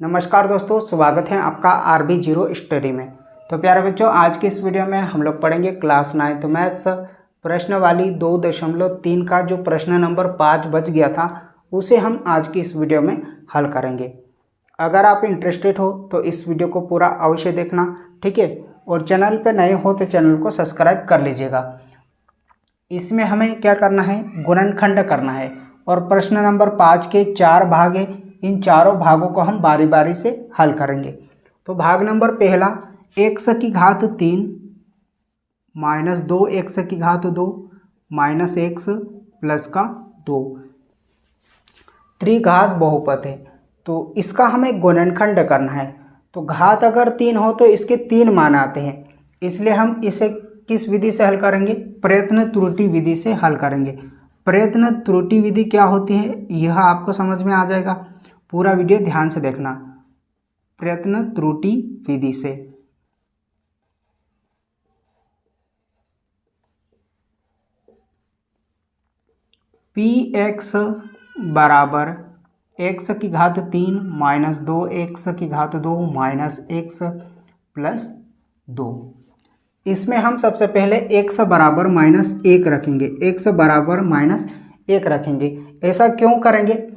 नमस्कार दोस्तों, स्वागत है आपका आरबी जीरो स्टडी में। तो प्यारे बच्चों, आज की इस वीडियो में हम लोग पढ़ेंगे क्लास 9th मैथ्स प्रश्न वाली 2.3 का जो प्रश्न नंबर 5 बच गया था उसे हम आज की इस वीडियो में हल करेंगे। अगर आप इंटरेस्टेड हो तो इस वीडियो को पूरा अवश्य देखना, ठीक है। और चैनल पर नए हो तो चैनल को सब्सक्राइब कर लीजिएगा। इसमें हमें क्या करना है, गुणनखंड करना है और प्रश्न नंबर 5 के 4 भाग हैं। इन चारों भागों को हम बारी बारी से हल करेंगे। तो भाग नंबर पहला, x की घात 3 माइनस 2 x की घात 2 माइनस x प्लस का 2 त्रिघात बहुपद है। तो इसका हमें गुणनखंड करना है। तो घात अगर 3 हो तो इसके 3 मान आते हैं, इसलिए हम इसे किस विधि से हल करेंगे, प्रयत्न त्रुटि विधि से हल करेंगे। प्रयत्न त्रुटि विधि क्या होती है यह आपको समझ में आ जाएगा, पूरा वीडियो ध्यान से देखना। प्रयत्न त्रुटि विधि से px बराबर x की घात 3 माइनस 2x की घात 2 माइनस x प्लस 2। इसमें हम सबसे पहले x बराबर -1 रखेंगे, x बराबर -1 रखेंगे। ऐसा क्यों करेंगे,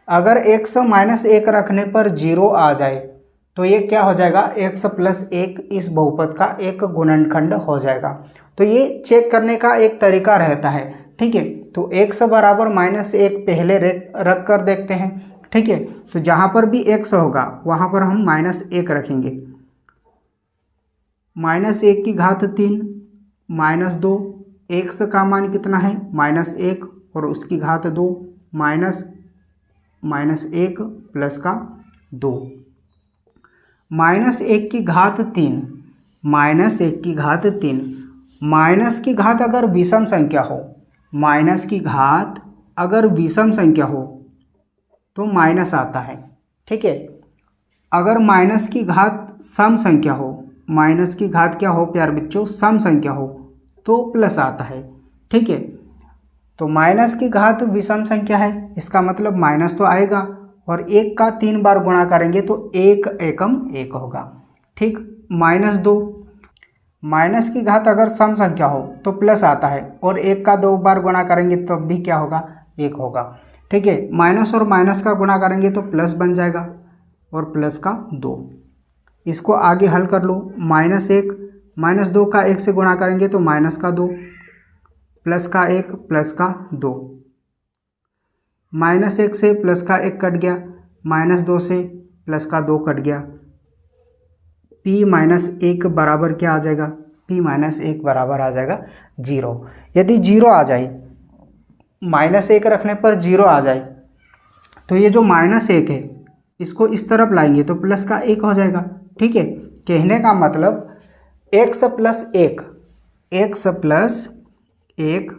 अगर x -1 रखने पर 0 आ जाए तो ये क्या हो जाएगा, x प्लस 1 इस बहुपद का एक गुणनखंड हो जाएगा। तो ये चेक करने का एक तरीका रहता है, ठीक है। तो x बराबर -1 पहले रख कर देखते हैं, ठीक है। तो जहाँ पर भी x होगा वहाँ पर हम -1 रखेंगे। -1 की घात 3 माइनस 2, x का मान कितना है -1 और उसकी घात 2 -1 प्लस का 2। -1 की घात 3 -1 की घात 3, माइनस की घात अगर विषम संख्या हो, माइनस की घात अगर विषम संख्या हो तो माइनस आता है, ठीक है। अगर माइनस की घात सम संख्या हो, माइनस की घात क्या हो प्यारे बच्चों, सम संख्या हो तो प्लस आता है, ठीक है। तो माइनस की घात विषम संख्या है, इसका मतलब माइनस तो आएगा और 1 का 3 बार गुणा करेंगे तो 1 एकम 1 होगा, ठीक। -2, माइनस की घात अगर सम संख्या हो तो प्लस आता है और 1 का 2 बार गुणा करेंगे तब भी क्या होगा, 1 होगा, ठीक है। माइनस और माइनस का गुणा करेंगे तो प्लस बन जाएगा और प्लस का 2। इसको आगे हल कर लो, -1 -2 का 1 से गुणा करेंगे तो माइनस का 2 प्लस का 1 प्लस का 2। -1 से प्लस का 1 कट गया, -2 से प्लस का 2 कट गया। p-1 बराबर क्या आ जाएगा, p-1 बराबर आ जाएगा 0। यदि 0 आ जाए, -1 रखने पर 0 आ जाए तो ये जो -1 है इसको इस तरफ लाएंगे तो प्लस का 1 हो जाएगा, ठीक है। कहने का मतलब x प्लस 1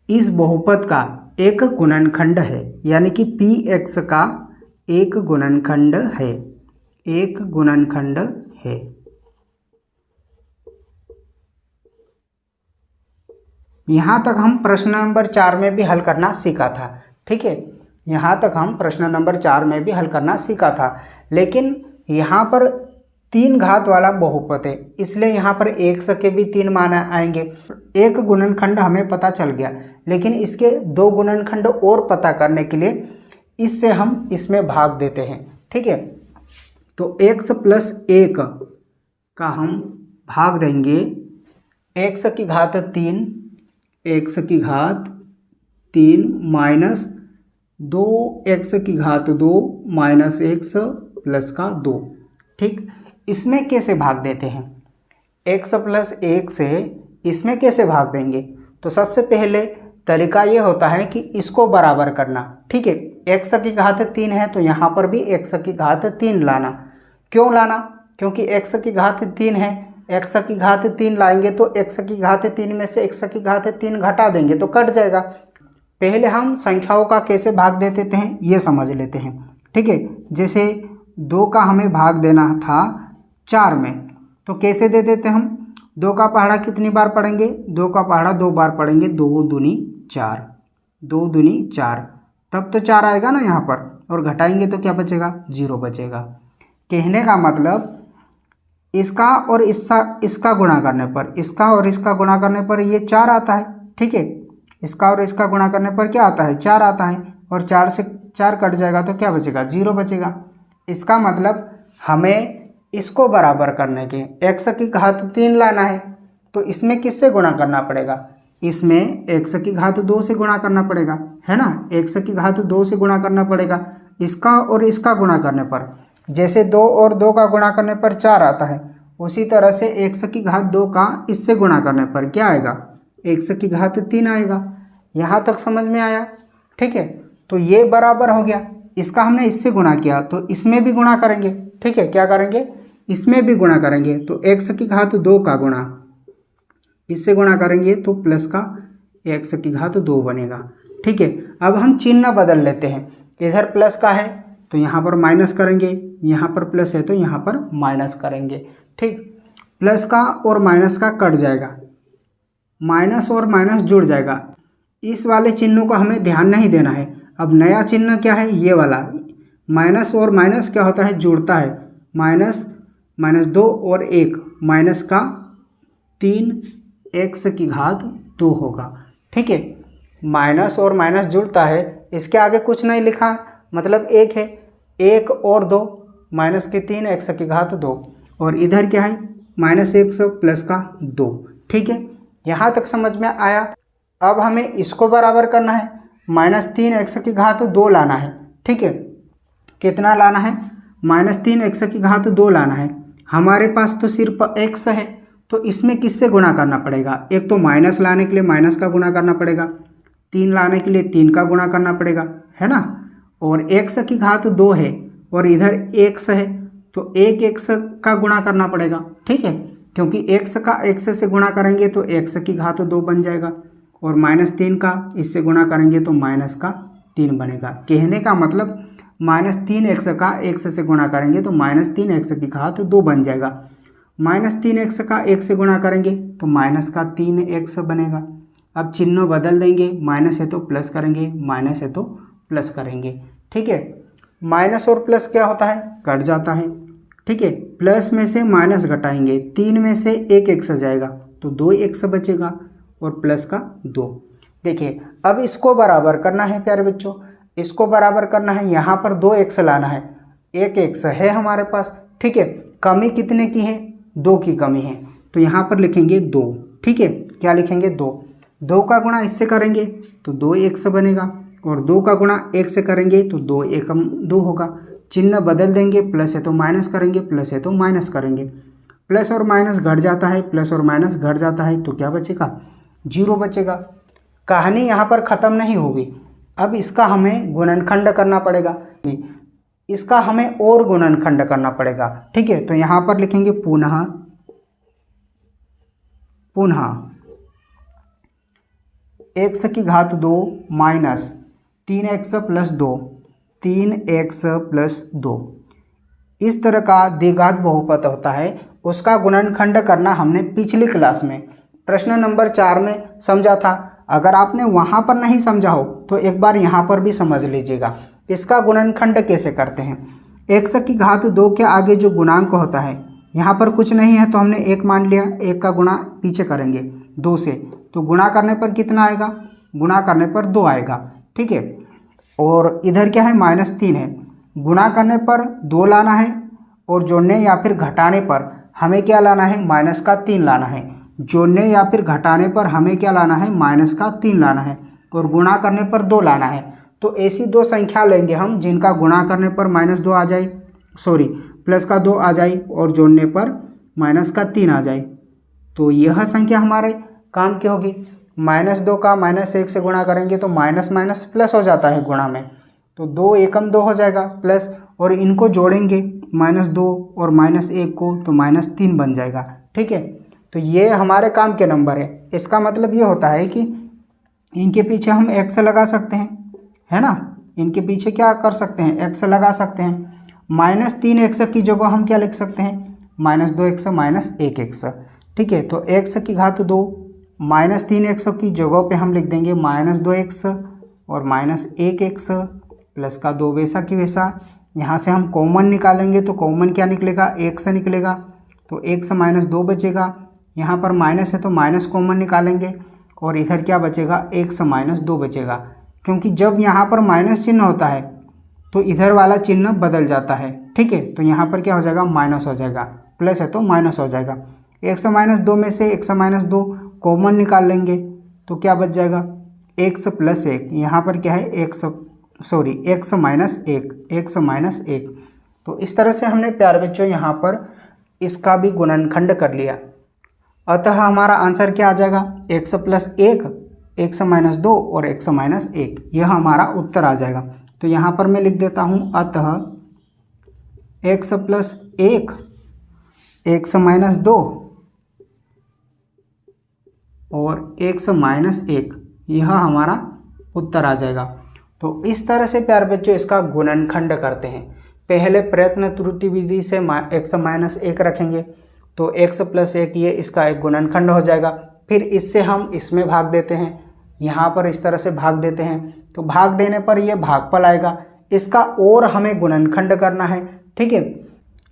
इस बहुपद का एक गुणनखंड है, यानी कि px का एक गुणनखंड है, एक गुणनखंड है। यहाँ तक हम प्रश्न नंबर 4 में भी हल करना सीखा था, ठीक है। यहाँ तक हम प्रश्न नंबर 4 में भी हल करना सीखा था, लेकिन यहाँ पर 3 घात वाला बहुपद है, इसलिए यहाँ पर x के भी 3 मान आएंगे। एक गुणनखंड हमें पता चल गया, लेकिन इसके 2 गुणनखंड और पता करने के लिए इससे हम इसमें भाग देते हैं, ठीक है। तो x प्लस 1 का हम भाग देंगे x की घात 3, x की घात 3 माइनस 2x की घात 2 माइनस x प्लस का 2, ठीक। इसमें कैसे भाग देते हैं, x प्लस 1 से इसमें कैसे भाग देंगे, तो सबसे पहले तरीका ये होता है कि इसको बराबर करना, ठीक है। x की घात 3 है तो यहाँ पर भी x की घात 3 लाना। क्यों लाना, क्योंकि x की घात 3 है, x की घात 3 लाएंगे तो x की घात 3 में से x की घात 3 घटा देंगे तो कट जाएगा। पहले हम संख्याओं का कैसे भाग दे देते हैं ये समझ लेते हैं, ठीक है। जैसे 2 का हमें भाग देना था 4 में, तो कैसे दे देते हम, 2 का पहाड़ा कितनी बार पढ़ेंगे, 2 का पहाड़ा 2 बार पढ़ेंगे, 2 दूनी 4, 2 दूनी 4, तब तो 4 आएगा ना यहाँ पर, और घटाएंगे तो क्या बचेगा, 0 बचेगा। कहने का मतलब इसका और इसका गुणा करने पर, इसका और इसका गुणा करने पर ये 4 आता है, ठीक है। इसका और इसका गुणा करने पर क्या आता है, 4 आता है, और 4 से 4 कट जाएगा तो क्या बचेगा, 0 बचेगा। इसका मतलब हमें इसको बराबर करने के x की घात 3 लाना है, तो इसमें किससे गुणा करना पड़ेगा, इसमें x की घात 2 से गुणा करना पड़ेगा, है ना। x की घात 2 से गुणा करना पड़ेगा इसका और इसका गुणा करने पर। जैसे 2 और 2 का गुणा करने पर 4 आता है, उसी तरह से x की घात 2 का इससे गुणा करने पर क्या आएगा, x की घात 3 आएगा। यहाँ तक समझ में आया, ठीक है। तो ये बराबर हो गया, इसका हमने इससे गुणा किया तो इसमें भी गुणा करेंगे, ठीक है। क्या करेंगे, इसमें भी गुणा करेंगे, तो x की घात 2 का गुणा इससे गुणा करेंगे तो प्लस का x की घात 2 बनेगा, ठीक है। अब हम चिन्ह बदल लेते हैं, इधर प्लस का है तो यहाँ पर माइनस करेंगे, यहाँ पर प्लस है तो यहाँ पर माइनस करेंगे, ठीक। प्लस का और माइनस का कट जाएगा, माइनस और माइनस जुड़ जाएगा। इस वाले चिन्हों को हमें ध्यान नहीं देना है। अब नया चिन्ह क्या है, ये वाला, माइनस और माइनस क्या होता है, जुड़ता है। माइनस 2 और 1, माइनस का 3 x की घात 2 होगा, ठीक है। माइनस और माइनस जुड़ता है, इसके आगे कुछ नहीं लिखा है, मतलब 1 है, 1 और 2 माइनस के 3 x की घात 2, और इधर क्या है, -1 प्लस का 2, ठीक है। यहाँ तक समझ में आया। अब हमें इसको बराबर करना है, -3 x की घात 2 लाना है, ठीक है। कितना लाना है, -3 x की घात 2 लाना है। हमारे पास तो सिर्फ x है, तो इसमें किससे गुणा करना पड़ेगा, एक तो माइनस लाने के लिए माइनस का गुणा करना पड़ेगा, 3 लाने के लिए 3 का गुणा करना पड़ेगा, है ना। और x की घात 2 है और इधर x है तो 1 x का गुणा करना पड़ेगा, ठीक है। क्योंकि x का x से गुणा करेंगे तो x की घात 2 बन जाएगा, और -3 का इससे गुणा करेंगे तो माइनस का 3 बनेगा। कहने का मतलब -3x का x से गुणा करेंगे तो -3x की घात 2 बन जाएगा। -3x का 1 से गुणा करेंगे तो माइनस का 3x बनेगा। अब चिन्ह बदल देंगे, माइनस है तो प्लस करेंगे, माइनस है तो प्लस करेंगे, ठीक है। माइनस और प्लस क्या होता है, कट जाता है, ठीक है। प्लस में से माइनस घटाएंगे, 3 में से 1 x जाएगा तो 2x बचेगा, और प्लस का 2। देखिए अब इसको बराबर करना है प्यारे बच्चों, इसको बराबर करना है, यहाँ पर 2x लाना है, 1x है हमारे पास, ठीक है। कमी कितने की है, 2 की कमी है, तो यहाँ पर लिखेंगे 2, ठीक है। क्या लिखेंगे, 2 का गुणा इससे करेंगे तो 2x बनेगा, और 2 का गुणा 1 से करेंगे तो 2 एकम 2 होगा। चिन्ह बदल देंगे, प्लस है तो माइनस करेंगे, प्लस है तो माइनस करेंगे, प्लस और माइनस घट जाता है, प्लस और माइनस घट जाता है, तो क्या बचेगा, 0 बचेगा। कहानी यहाँ पर ख़त्म नहीं होगी, अब इसका हमें गुणनखंड करना पड़ेगा, इसका हमें और गुणनखंड करना पड़ेगा, ठीक है। तो यहाँ पर लिखेंगे पुनः x की घात 2 minus 3x plus 2, 3x plus 2। इस तरह का द्विघात बहुपद होता है, उसका गुणनखंड करना हमने पिछली क्लास में प्रश्न नंबर 4 में समझा था। अगर आपने वहाँ पर नहीं समझा हो तो एक बार यहाँ पर भी समझ लीजिएगा। इसका गुणनखंड कैसे करते हैं, x की घात 2 के आगे जो गुणांक होता है, यहाँ पर कुछ नहीं है तो हमने 1 मान लिया, 1 का गुणा पीछे करेंगे 2 से, तो गुणा करने पर कितना आएगा, गुणा करने पर 2 आएगा, ठीक है। और इधर क्या है, -3 है, गुणा करने पर 2 लाना है, और जोड़ने या फिर घटाने पर हमें क्या लाना है, -3 लाना है। जोड़ने या फिर घटाने पर हमें क्या लाना है, -3 लाना है, और गुणा करने पर 2 लाना है। तो ऐसी 2 संख्या लेंगे हम जिनका गुणा करने पर -2 आ जाए, प्लस का 2 आ जाए, और जोड़ने पर -3 आ जाए, तो यह संख्या हमारे काम की होगी। -2 का -1 से गुणा करेंगे तो माइनस माइनस प्लस हो जाता है गुणा में, तो 2 एकम 2 हो जाएगा प्लस, और इनको जोड़ेंगे -2 और -1 को तो -3 बन जाएगा, ठीक है। तो ये हमारे काम के नंबर है। इसका मतलब ये होता है कि इनके पीछे हम x लगा सकते हैं, है ना। इनके पीछे क्या कर सकते हैं, x लगा सकते हैं। -3x की जगह हम क्या लिख सकते हैं, -2x -1x, ठीक है। तो x की घात 2 -3x की जगह पे हम लिख देंगे -2x और माइनस 1x प्लस का 2 वैसा की वैसा। यहाँ से हम कॉमन निकालेंगे तो कॉमन क्या निकलेगा, x निकलेगा, तो x माइनस 2 बचेगा। यहाँ पर माइनस है तो माइनस कॉमन निकालेंगे और इधर क्या बचेगा, x माइनस 2 बचेगा। क्योंकि जब यहाँ पर माइनस चिन्ह होता है तो इधर वाला चिन्ह बदल जाता है, ठीक है। तो यहाँ पर क्या हो जाएगा, माइनस हो जाएगा, प्लस है तो माइनस हो जाएगा। x माइनस 2 में से x माइनस 2 कॉमन निकाल लेंगे तो क्या बच जाएगा, x प्लस 1। यहाँ पर क्या है, x माइनस 1। तो इस तरह से हमने प्यारे बच्चों यहाँ पर इसका भी गुणनखंड कर लिया। अतः हमारा आंसर क्या आ जाएगा, x प्लस 1, x माइनस 2 और x माइनस 1, यह हमारा उत्तर आ जाएगा। तो यहाँ पर मैं लिख देता हूँ, अतः x प्लस 1, x माइनस 2 और x माइनस 1, यह हमारा उत्तर आ जाएगा। तो इस तरह से प्यारे बच्चों इसका गुणनखंड करते हैं। पहले प्रयत्न त्रुटि विधि से x माइनस 1 रखेंगे तो x प्लस 1 ये इसका एक गुणनखंड हो जाएगा। फिर इससे हम इसमें भाग देते हैं, यहाँ पर इस तरह से भाग देते हैं, तो भाग देने पर ये भागफल आएगा। इसका और हमें गुणनखंड करना है, ठीक है।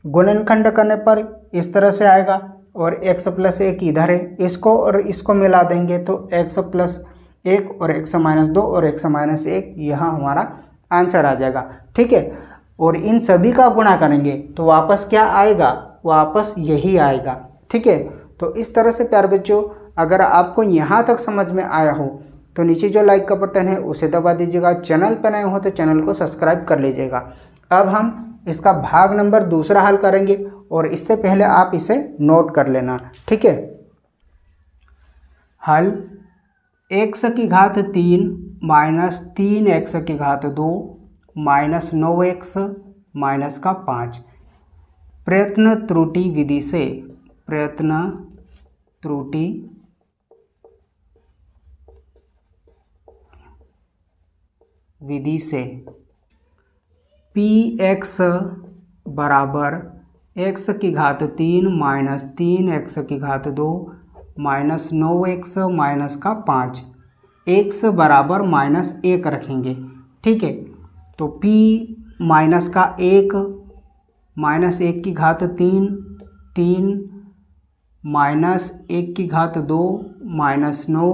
गुणनखंड करने पर इस तरह से आएगा और x प्लस 1 इधर है, इसको और इसको मिला देंगे तो x प्लस 1 और x माइनस 2 और x माइनस 1, यह हमारा आंसर आ जाएगा, ठीक है। और इन सभी का गुणा करेंगे तो वापस क्या आएगा, वापस यही आएगा, ठीक है। तो इस तरह से प्यारे बच्चों अगर आपको यहाँ तक समझ में आया हो तो नीचे जो लाइक का बटन है उसे दबा दीजिएगा। चैनल पर नए हो तो चैनल को सब्सक्राइब कर लीजिएगा। अब हम इसका भाग नंबर दूसरा हल करेंगे और इससे पहले आप इसे नोट कर लेना, ठीक है। हल x की घात 3 माइनस 3x की घात 2 माइनस 9x माइनस का 5 प्रयत्न त्रुटि विधि से, प्रयत्न त्रुटि विधि से px बराबर x की घात 3 माइनस 3x की घात 2 माइनस 9x माइनस का 5, x बराबर माइनस 1 रखेंगे, ठीक है। तो p माइनस का 1 माइनस 1 की घात 3 माइनस 1 की घात 2 माइनस 9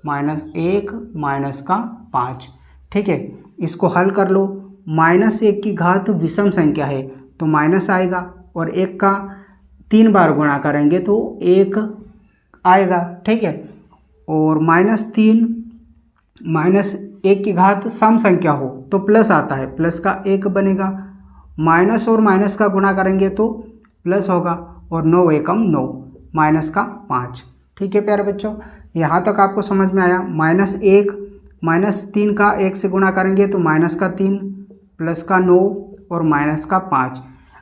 माइनस 1 माइनस का 5, ठीक है। इसको हल कर लो। माइनस 1 की घात विषम संख्या है तो माइनस आएगा और 1 का 3 बार गुणा करेंगे तो 1 आएगा, ठीक है। और माइनस 3 माइनस 1 की घात सम संख्या हो तो प्लस आता है, प्लस का 1 बनेगा। माइनस और माइनस का गुणा करेंगे तो प्लस होगा और 9 एकम 9 माइनस का 5, ठीक है प्यारे बच्चों। यहाँ तक आपको समझ में आया। माइनस 1 माइनस 3 का 1 से गुणा करेंगे तो माइनस का 3 प्लस का 9 और माइनस का 5।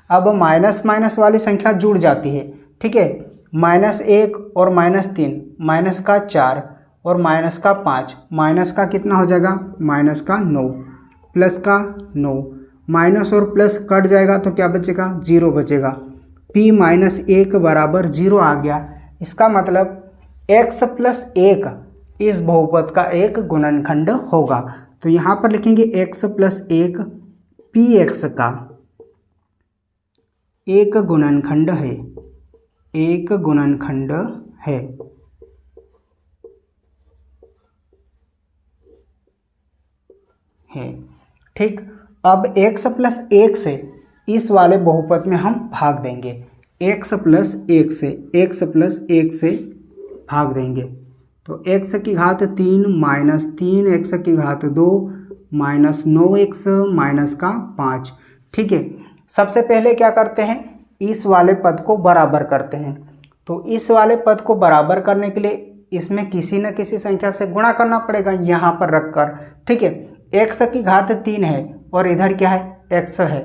अब माइनस माइनस वाली संख्या जुड़ जाती है, ठीक है। माइनस 1 और माइनस 3 माइनस का 4 और माइनस का 5, माइनस का कितना हो जाएगा, माइनस का 9 प्लस का 9, माइनस और प्लस कट जाएगा तो क्या बचेगा, 0 बचेगा। p माइनस 1 बराबर 0 आ गया। इसका मतलब x प्लस 1 इस बहुपद का एक गुणनखंड होगा। तो यहाँ पर लिखेंगे x प्लस 1 px का एक गुणनखंड है, एक गुणनखंड है, ठीक। अब x प्लस 1 से इस वाले बहुपद में हम भाग देंगे, x प्लस 1 से भाग देंगे तो x की घात 3 माइनस 3x की घात 2 माइनस 9x माइनस का 5, ठीक है। सबसे पहले क्या करते हैं, इस वाले पद को बराबर करते हैं। तो इस वाले पद को बराबर करने के लिए इसमें किसी न किसी संख्या से गुणा करना पड़ेगा यहाँ पर रखकर, ठीक है। x की घात 3 है और इधर क्या है, x है।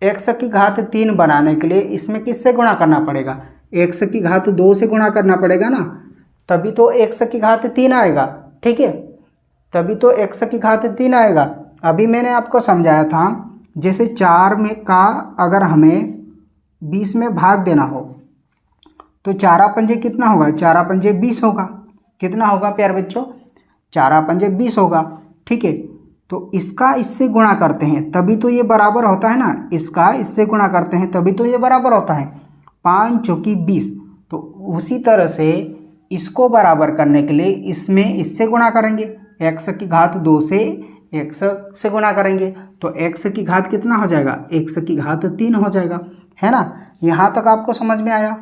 x की घात 3 बनाने के लिए इसमें किससे गुणा करना पड़ेगा, x की घात 2 से गुणा करना पड़ेगा ना, तभी तो x की घात 3 आएगा, ठीक है। तभी तो x की घात 3 आएगा। अभी मैंने आपको समझाया था, जैसे 4 में का अगर हमें 20 में भाग देना हो तो 4 पंजे कितना होगा, 4 पंजे 20 होगा। कितना होगा प्यारे बच्चों, 4 पंजे 20 होगा, ठीक है। तो इसका इससे गुणा करते हैं तभी तो ये बराबर होता है ना, इसका इससे गुणा करते हैं तभी तो ये बराबर होता है। 5 चौकी 20। तो उसी तरह से इसको बराबर करने के लिए इसमें इससे गुणा करेंगे, x की घात 2 से x से गुणा करेंगे तो x की घात कितना हो जाएगा, x की घात 3 हो जाएगा, है ना। यहाँ तक आपको समझ में आया।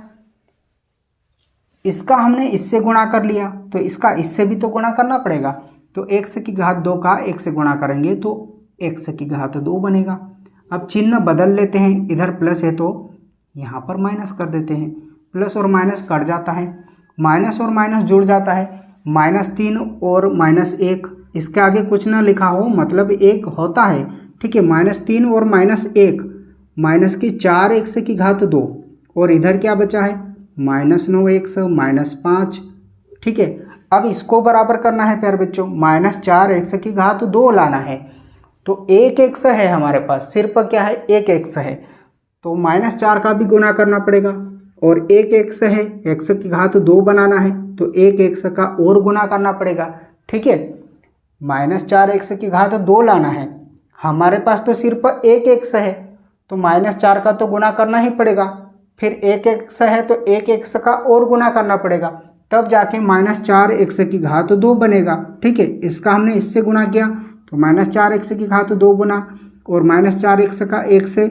इसका हमने इससे गुणा कर लिया तो इसका इससे भी तो गुणा करना पड़ेगा। तो x की घात 2 का 1 से गुणा करेंगे तो x की घात 2 बनेगा। अब चिन्ह बदल लेते हैं, इधर प्लस है तो यहाँ पर माइनस कर देते हैं। प्लस और माइनस कट जाता है, माइनस और माइनस जुड़ जाता है, -3 और -1, इसके आगे कुछ ना लिखा हो मतलब 1 होता है, ठीक है। -3 और -1 माइनस की 4x की घात 2 और इधर क्या बचा है -9x -5, ठीक है। अब इसको बराबर करना है प्यारे बच्चों, -4x की घात 2 लाना है तो 1x है हमारे पास, सिर्फ क्या है 1x है तो -4 का भी गुणा करना पड़ेगा और 1x है, x की घात 2 बनाना है तो 1x का और गुणा करना पड़ेगा, ठीक है। -4x की घात 2 लाना है, हमारे पास तो सिर्फ 1x है तो -4 का तो गुणा करना ही पड़ेगा, फिर 1x है तो 1x का और गुणा करना पड़ेगा, तब जाके -4x की घात 2 बनेगा, ठीक है। इसका हमने इससे गुणा किया तो -4x की घात 2 गुना और -4x का 1 से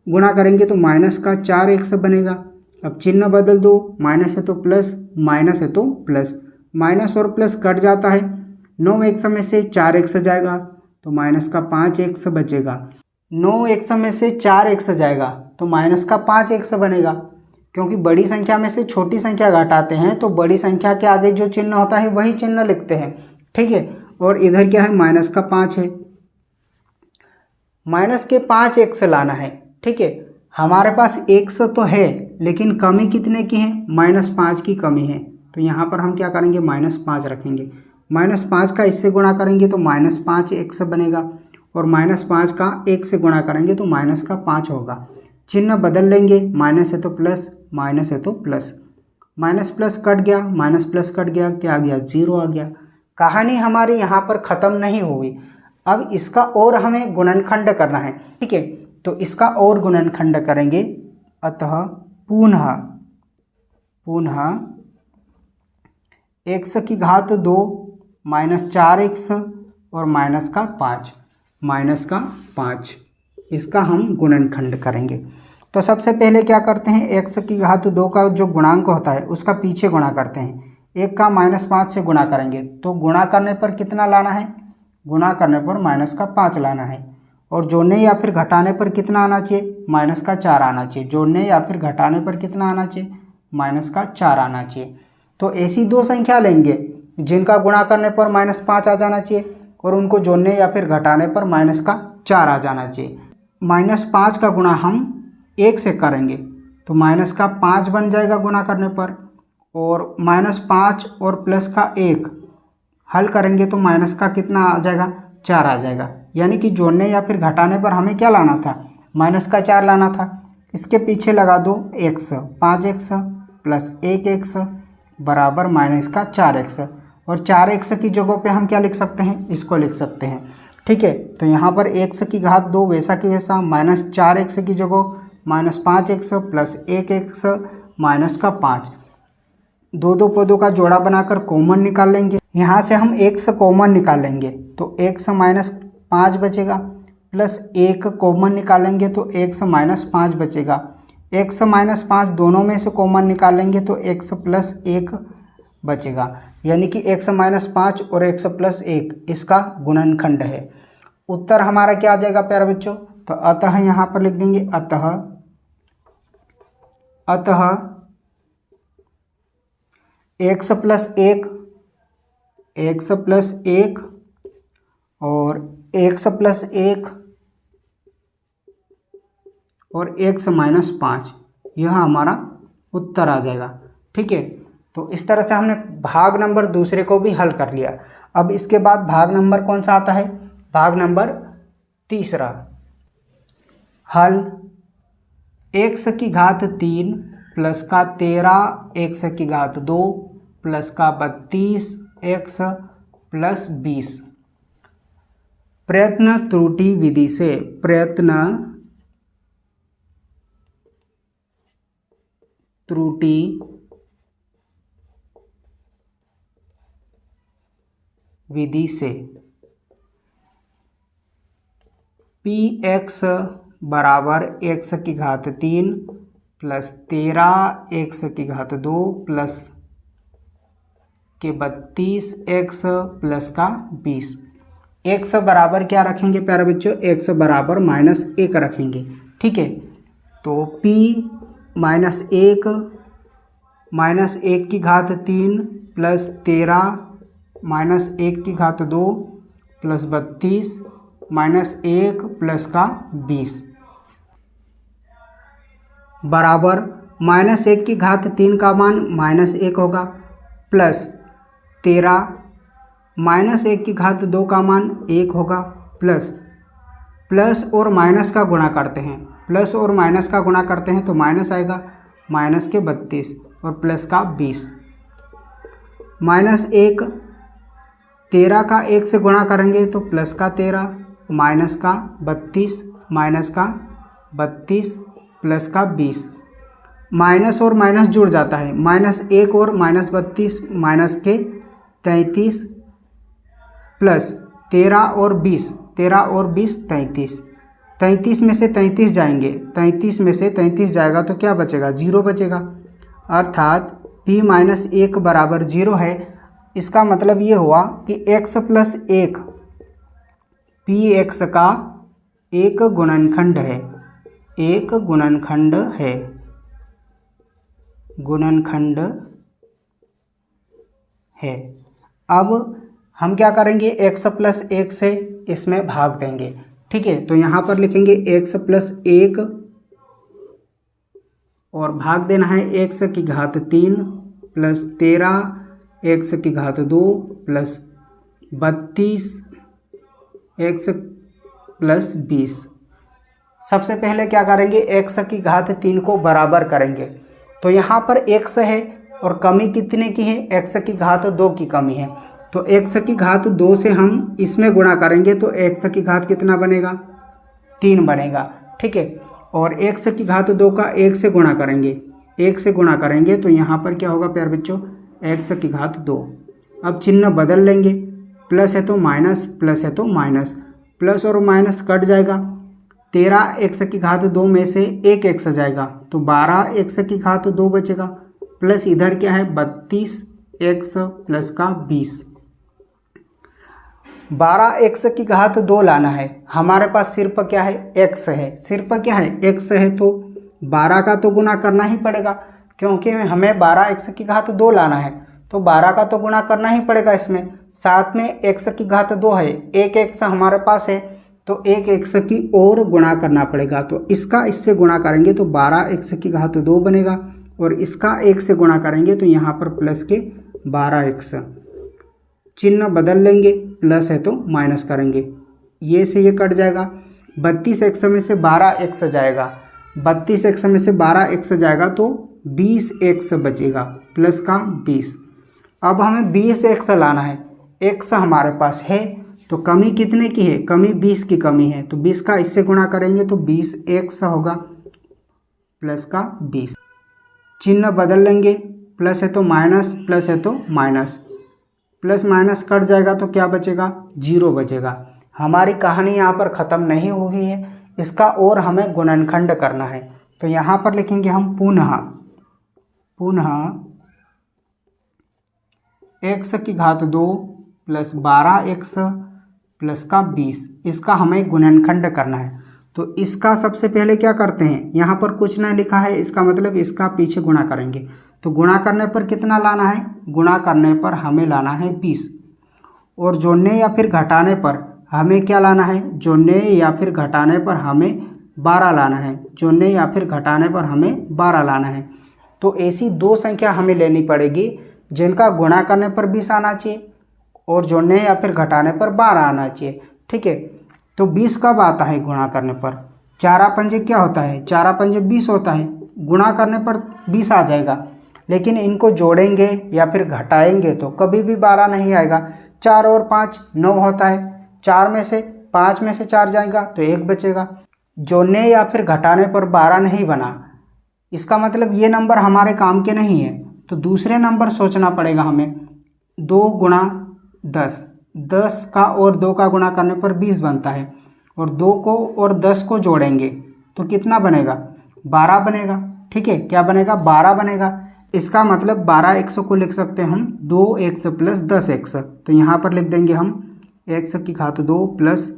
गुणा करेंगे तो -4x बनेगा। अब चिन्ह बदल दो, माइनस है तो प्लस, माइनस है तो प्लस, माइनस और प्लस कट जाता है, 9x में से 4x जाएगा तो -5x बचेगा। 9x में से 4x जाएगा तो -5x बनेगा, क्योंकि बड़ी संख्या में से छोटी संख्या घटाते हैं तो बड़ी संख्या के आगे जो चिन्ह होता है वही चिन्ह लिखते हैं, ठीक है। और इधर क्या है -5 है, -5x लाना है, ठीक है। हमारे पास x तो है लेकिन कमी कितने की है, -5 की कमी है तो यहाँ पर हम क्या करेंगे -5 रखेंगे, -5 का इससे गुणा करेंगे तो -5x बनेगा और -5 का 1 से गुणा करेंगे तो -5 होगा। चिन्ह बदल लेंगे, माइनस है तो प्लस, माइनस है तो प्लस, माइनस प्लस कट गया, माइनस प्लस कट गया, क्या आ गया 0 आ गया। कहानी हमारी यहाँ पर ख़त्म नहीं हुई, अब इसका और हमें गुणनखंड करना है, ठीक है। तो इसका और गुणनखंड करेंगे, अतः पुनः x की घात 2 -4x और -5 इसका हम गुणनखंड करेंगे। तो सबसे पहले क्या करते हैं, x की घात 2 का जो गुणांक होता है उसका पीछे गुणा करते हैं, 1 का -5 से गुणा करेंगे तो गुणा करने पर कितना लाना है, गुणा करने पर -5 लाना है और जोड़ने या फिर घटाने पर कितना आना चाहिए, -4 आना चाहिए। जोड़ने या फिर घटाने पर कितना आना चाहिए, -4 आना चाहिए। तो ऐसी दो संख्या लेंगे जिनका गुणा करने पर -5 आ जाना चाहिए और उनको जोड़ने या फिर घटाने पर -4 आ जाना चाहिए। -5 का गुणा हम 1 से करेंगे तो -5 बन जाएगा गुणा करने पर, और -5 और प्लस का 1 हल करेंगे तो माइनस का कितना आ जाएगा, 4 आ जाएगा। यानी कि जोड़ने या फिर घटाने पर हमें क्या लाना था, -4 लाना था। इसके पीछे लगा दो x, 5x प्लस 1x बराबर -4x, और 4x की जगह पे हम क्या लिख सकते हैं, इसको लिख सकते हैं, ठीक है। तो यहाँ पर x की घात 2 वैसा की वैसा, -4x की जगह -5x प्लस 1x -5, दो पदों का जोड़ा बनाकर कॉमन निकाल लेंगे। यहाँ से हम x कॉमन निकालेंगे तो x -5 बचेगा, प्लस 1 कॉमन निकालेंगे तो x -5 बचेगा, x -5 दोनों में से कॉमन निकालेंगे तो x प्लस 1 बचेगा, यानी कि x -5 और x प्लस 1 इसका गुणनखंड है। उत्तर हमारा क्या आ जाएगा प्यारे बच्चों, तो अतः यहाँ पर लिख देंगे अतः x प्लस 1 और x प्लस 1 और x -5 यह हमारा उत्तर आ जाएगा, ठीक है। तो इस तरह से हमने भाग नंबर दूसरे को भी हल कर लिया। अब इसके बाद भाग नंबर कौन सा आता है, भाग नंबर तीसरा। हल x की घात 3 प्लस का 13 x की घात 2 प्लस का 32 x प्लस 20 प्रयत्न त्रुटि विधि से, प्रयत्न त्रुटि विधि से px बराबर x की घात 3 प्लस 13 x की घात 2 प्लस के 32 x प्लस का 20। x बराबर क्या रखेंगे प्यारे बच्चों, x बराबर -1 रखेंगे। ठीक है, तो p -1 की घात 3 प्लस 13 -1 की घात 2 प्लस 32 -1 प्लस का 20 बराबर -1 की घात 3 का मान -1 होगा प्लस 13 -1 की घात 2 का मान 1 होगा प्लस और माइनस का गुणा करते हैं, प्लस और माइनस का गुणा करते हैं तो माइनस आएगा, माइनस के 32 और प्लस का 20। -1 13 का 1 से गुणा करेंगे तो प्लस का 13 माइनस का 32 माइनस का 32 प्लस का 20। माइनस और माइनस जुड़ जाता है, -1 और -32 माइनस के 33 प्लस 13 और 20 33। 33 में से 33 जाएंगे, 33 में से 33 जाएगा तो क्या बचेगा, 0 बचेगा। अर्थात p - 1 बराबर 0 है। इसका मतलब ये हुआ कि x + 1 px का एक गुणनखंड है, एक गुणनखंड है, गुणनखंड है। अब हम क्या करेंगे, x + 1 से इसमें भाग देंगे। ठीक है, तो यहाँ पर लिखेंगे x + 1 और भाग देना है x की घात 3 प्लस 13 x की घात 2 प्लस 32 x प्लस 20। सबसे पहले क्या करेंगे, x की घात 3 को बराबर करेंगे। तो यहाँ पर x है और कमी कितने की है, x की घात 2 की कमी है। तो x की घात 2 से हम इसमें गुणा करेंगे तो x की घात कितना बनेगा, 3 बनेगा। ठीक है, और x की घात 2 का 1 से गुणा करेंगे, 1 से गुणा करेंगे तो यहाँ पर क्या होगा प्यारे बच्चों, x की घात 2। अब चिन्ह बदल लेंगे, प्लस है तो माइनस, प्लस है तो माइनस, प्लस और माइनस कट जाएगा। 13 x की घात 2 में से 1 x जाएगा तो 12 x की घात 2 बचेगा, प्लस इधर क्या है 32 x प्लस का 20। 12 x की घात 2 लाना है, हमारे पास सिर्फ क्या है, x है, सिर्फ क्या है, x है, तो 12 का तो गुणा करना ही पड़ेगा क्योंकि हमें 12 x की घात 2 लाना है, तो 12 का तो गुणा करना ही पड़ेगा। इसमें साथ में x की घात 2 है, एक x हमारे पास है तो एक x की और गुणा करना पड़ेगा। तो इसका इससे गुणा करेंगे तो 12 x की घात 2 बनेगा और इसका 1 से गुणा करेंगे तो यहाँ पर प्लस के 12x। चिन्ह बदल लेंगे, प्लस है तो माइनस करेंगे, ये से ये कट जाएगा। 32x में से 12x जाएगा, 32x में से 12x जाएगा तो 20x बचेगा, प्लस का 20। अब हमें 20x लाना है, x हमारे पास है तो कमी कितने की है, कमी 20 की कमी है, तो 20 का इससे गुणा करेंगे तो 20x होगा, प्लस का 20। चिन्ह बदल लेंगे, प्लस है तो माइनस, प्लस है तो माइनस, प्लस माइनस कट जाएगा तो क्या बचेगा, 0 बचेगा। हमारी कहानी यहाँ पर ख़त्म नहीं हुई है, इसका और हमें गुणनखंड करना है। तो यहाँ पर लिखेंगे हम पुनः x की घात 2 प्लस 12x प्लस का 20, इसका हमें गुणनखंड करना है। तो इसका सबसे पहले क्या करते हैं, यहाँ पर कुछ ना लिखा है, इसका मतलब इसका पीछे गुणा करेंगे। तो गुणा करने पर कितना लाना है, गुणा करने पर हमें लाना है 20 और जोड़ने या फिर घटाने पर हमें क्या लाना है, जोड़ने या फिर घटाने पर हमें 12 लाना है, जोड़ने या फिर घटाने पर हमें 12 लाना है। तो ऐसी दो संख्या हमें लेनी पड़ेगी जिनका गुणा करने पर 20 आना चाहिए और जोड़ने या फिर घटाने पर 12 आना चाहिए। ठीक है, तो 20 कब आता है गुणा करने पर, 4 पंजे क्या होता है, 4 पंजे 20 होता है, गुणा करने पर 20 आ जाएगा। लेकिन इनको जोड़ेंगे या फिर घटाएंगे तो कभी भी 12 नहीं आएगा। 4 और 5 9 होता है, 4 में से 5 में से 4 जाएगा तो 1 बचेगा। जोड़ने या फिर घटाने पर 12 नहीं बना, इसका मतलब ये नंबर हमारे काम के नहीं है, तो दूसरे नंबर सोचना पड़ेगा हमें। 2 गुणा 10, 10 का और 2 का गुणा करने पर 20 बनता है, और 2 को और 10 को जोड़ेंगे तो कितना बनेगा? 12 बनेगा। ठीक है, क्या बनेगा? 12 बनेगा। इसका मतलब 12x को लिख सकते हैं हम 2x प्लस 10x, तो यहाँ पर लिख देंगे हम x की घात 2 plus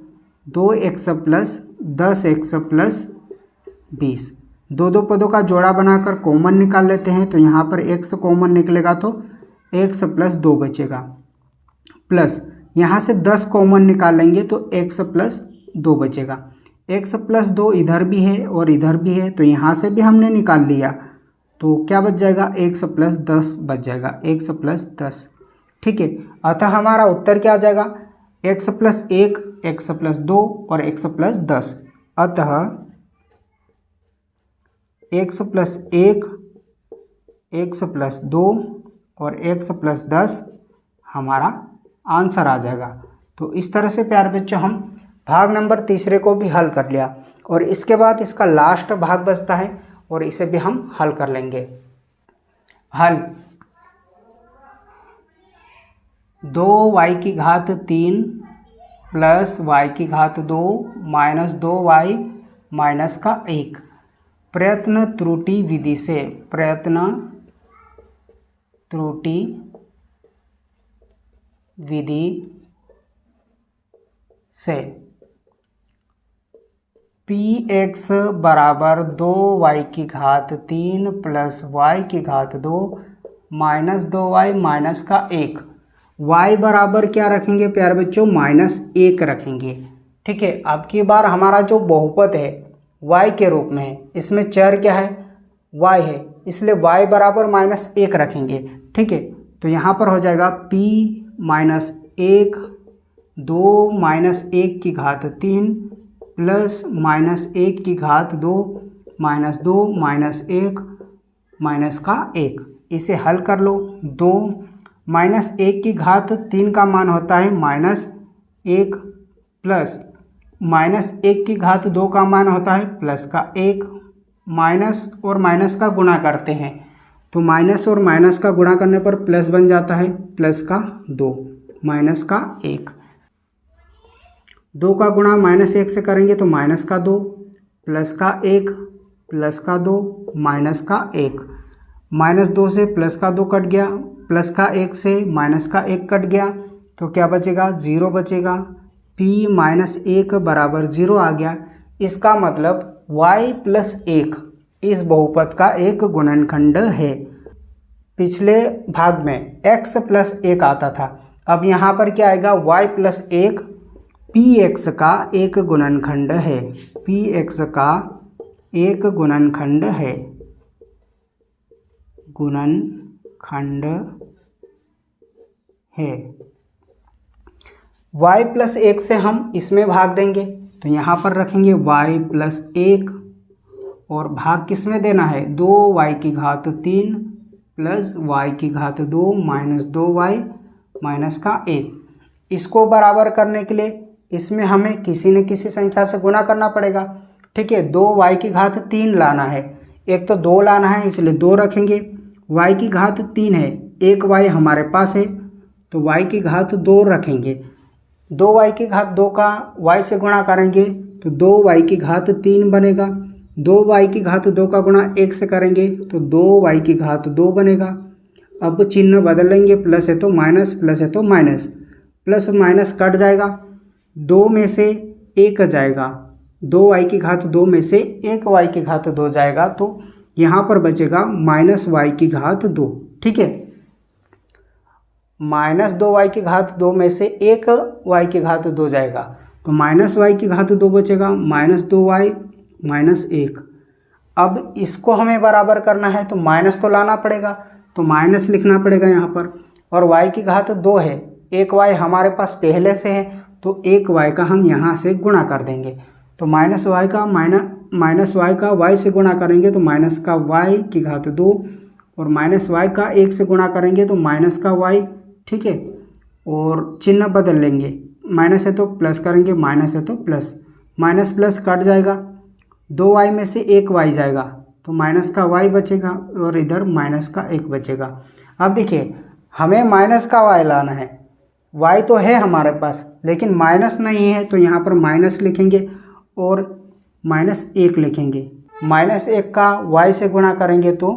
2x plus 10x plus 20। दो पदों का जोड़ा बनाकर कॉमन निकाल लेते हैं, तो यहाँ पर x कॉमन निकलेगा तो x प्लस 2 बचेगा, प्लस यहाँ से 10 कॉमन निकाल लेंगे तो x प्लस 2 बचेगा। x प्लस 2 इधर भी है और इधर भी है, तो यहाँ से भी हमने निकाल लिया, तो क्या बच जाएगा? x प्लस 10 बच जाएगा, x प्लस 10। ठीक है, अतः हमारा उत्तर क्या आ जाएगा? x प्लस 1, x प्लस 2 और x प्लस 10। अतः x प्लस 1, x प्लस 2 और x प्लस 10 हमारा आंसर आ जाएगा। तो इस तरह से प्यारे बच्चों हम भाग नंबर तीसरे को भी हल कर लिया, और इसके बाद इसका लास्ट भाग बचता है और इसे भी हम हल कर लेंगे। हल 2y की घात 3 प्लस y की घात 2 माइनस 2y माइनस का 1 प्रयत्न त्रुटि विधि से, प्रयत्न त्रुटि विधि से px बराबर 2y की घात 3 प्लस y की घात 2 माइनस 2y माइनस का 1। y बराबर क्या रखेंगे प्यारे बच्चों? -1 रखेंगे। ठीक है, अब की बार हमारा जो बहुपद है y के रूप में है, इसमें चर क्या है? y है, इसलिए y बराबर -1 रखेंगे। ठीक है, तो यहाँ पर हो जाएगा p माइनस 1 2 माइनस 1 की घात 3 प्लस -1 की घात 2 माइनस 2 माइनस 1 माइनस का 1। इसे हल कर लो। 2 माइनस 1 की घात 3 का मान होता है -1 प्लस -1 की घात 2 का मान होता है प्लस का 1। माइनस और माइनस का गुणा करते हैं, तो माइनस और माइनस का गुणा करने पर प्लस बन जाता है, प्लस का 2 माइनस का 1। 2 का गुणा -1 से करेंगे तो माइनस का 2 प्लस का 1 प्लस का 2 माइनस का 1। -2 से प्लस का 2 कट गया, प्लस का 1 से माइनस का 1 कट गया, तो क्या बचेगा? 0 बचेगा। p माइनस 1 बराबर 0 आ गया। इसका मतलब y प्लस 1 इस बहुपद का एक गुणनखंड है। पिछले भाग में x प्लस 1 आता था, अब यहाँ पर क्या आएगा? y प्लस 1 px का एक गुणनखंड है, px का एक गुणनखंड है, गुणनखंड है। y प्लस 1 से हम इसमें भाग देंगे, तो यहाँ पर रखेंगे y प्लस 1 और भाग किस में देना है? 2y की घात 3 प्लस y की घात 2 माइनस 2y माइनस का 1। इसको बराबर करने के लिए इसमें हमें किसी न किसी संख्या से गुणा करना पड़ेगा। ठीक है, 2y की घात 3 लाना है, एक तो 2 लाना है इसलिए 2 रखेंगे। y की घात 3 है, एक y हमारे पास है तो y की घात 2 रखेंगे। 2y की घात 2 का y से गुणा करेंगे तो 2y की घात 3 बनेगा। 2y की घात 2 का गुणा 1 से करेंगे तो 2y की घात 2 बनेगा। अब चिन्ह बदल लेंगे, प्लस है तो माइनस, प्लस है तो माइनस, प्लस माइनस कट जाएगा, 2 में से 1 जाएगा, 2y की घात 2 में से 1y की घात 2 जाएगा, तो यहाँ पर बचेगा -y की घात 2। ठीक है, -2y की घात 2 में से 1y की घात 2 जाएगा, तो -y की घात 2 बचेगा, -2y माइनस 1। अब इसको हमें बराबर करना है तो माइनस तो लाना पड़ेगा, तो माइनस लिखना पड़ेगा यहाँ पर, और y की घात 2 है, 1y हमारे पास पहले से है तो 1y का हम यहाँ से गुणा कर देंगे, तो माइनस y का y से गुणा करेंगे तो माइनस का y की घात 2 और माइनस y का 1 से गुणा करेंगे तो माइनस का y। ठीक है, और चिन्ह बदल लेंगे, माइनस है तो प्लस करेंगे, माइनस है तो प्लस, माइनस प्लस कट जाएगा, 2y में से 1y जाएगा तो माइनस का y बचेगा और इधर माइनस का 1 बचेगा। अब देखिए हमें माइनस का y लाना है, y तो है हमारे पास लेकिन माइनस नहीं है, तो यहाँ पर माइनस लिखेंगे और -1 लिखेंगे। -1 का y से गुणा करेंगे तो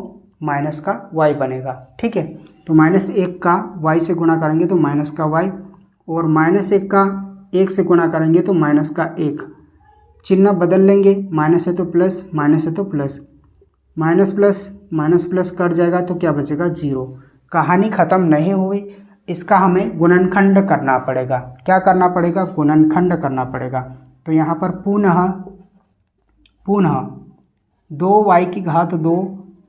माइनस का y बनेगा, ठीक है। तो -1 का y से गुणा करेंगे तो माइनस का y, और -1 का 1 से गुणा करेंगे तो माइनस का 1। चिन्ह बदल लेंगे, माइनस है तो प्लस, माइनस है तो प्लस, माइनस प्लस कट जाएगा तो क्या बचेगा 0। कहानी ख़त्म नहीं हुई, इसका हमें गुणनखंड करना पड़ेगा। क्या करना पड़ेगा? गुणनखंड करना पड़ेगा। तो यहाँ पर पुनः 2y की घात 2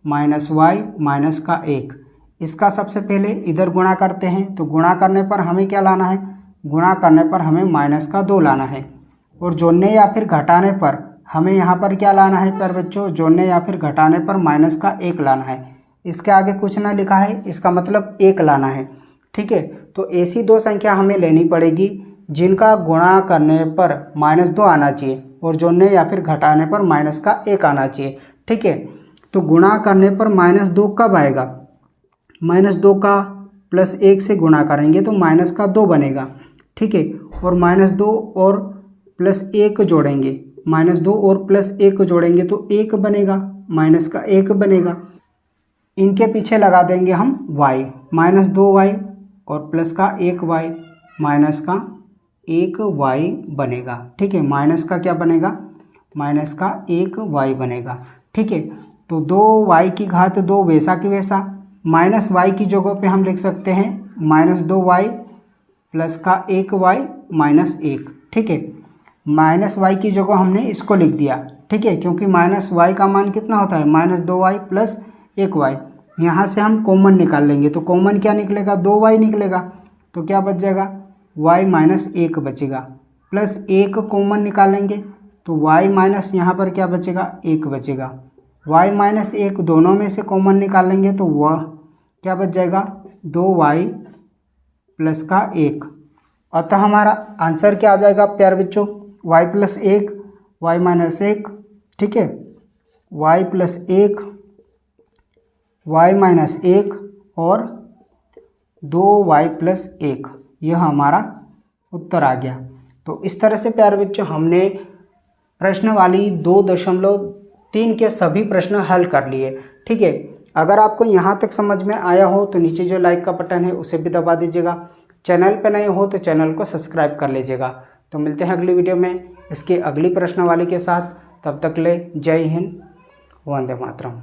माइनस y माइनस का 1, इसका सबसे पहले इधर गुणा करते हैं। तो गुणा करने पर हमें क्या लाना है? गुणा करने पर हमें माइनस का 2 लाना है, और जोड़ने या फिर घटाने पर हमें यहाँ पर क्या लाना है प्यारे बच्चों? जोड़ने या फिर घटाने पर माइनस का 1 लाना है। इसके आगे कुछ ना लिखा है, इसका मतलब 1 लाना है, ठीक है। तो ऐसी 2 संख्या हमें लेनी पड़ेगी जिनका गुणा करने पर -2 आना चाहिए और जोड़ने या फिर घटाने पर माइनस का 1 आना चाहिए, ठीक है। तो गुणा करने पर -2 कब आएगा? -2 का +1 से गुणा करेंगे तो माइनस का 2 बनेगा, ठीक है। और -2 और +1 जोड़ेंगे, -2 और +1 जोड़ेंगे तो 1 बनेगा, माइनस का 1 बनेगा। इनके पीछे लगा देंगे हम y, -2y और प्लस का 1y, माइनस का 1y बनेगा, ठीक है। माइनस का क्या बनेगा? माइनस का 1y बनेगा, ठीक है। तो 2y की घात 2 वैसा कि वैसा, -y की जगह पे हम लिख सकते हैं -2y प्लस का 1y माइनस 1, ठीक है। -y की जगह हमने इसको लिख दिया, ठीक है, क्योंकि -y का मान कितना होता है? -2y plus 1y। यहाँ से हम कॉमन निकाल लेंगे तो कॉमन क्या निकलेगा? 2y निकलेगा। तो क्या बच जाएगा? y माइनस 1 बचेगा, प्लस 1 कॉमन निकालेंगे तो y माइनस यहाँ पर क्या बचेगा? 1 बचेगा। y माइनस 1 दोनों में से कॉमन निकालेंगे तो वह क्या बच जाएगा? 2y प्लस का 1। अतः हमारा आंसर क्या आ जाएगा प्यारे बच्चों? y प्लस 1, y माइनस 1, ठीक है, y प्लस 1, y माइनस 1 और 2y प्लस 1, यह हमारा उत्तर आ गया। तो इस तरह से प्यारे बच्चों हमने प्रश्न वाली 2.3 के सभी प्रश्न हल कर लिए, ठीक है। अगर आपको यहाँ तक समझ में आया हो तो नीचे जो लाइक का बटन है उसे भी दबा दीजिएगा। चैनल पर नए हो तो चैनल को सब्सक्राइब कर लीजिएगा। तो मिलते हैं अगली वीडियो में इसकी अगली प्रश्नावली के साथ। तब तक ले जय हिंद, वंदे मातरम।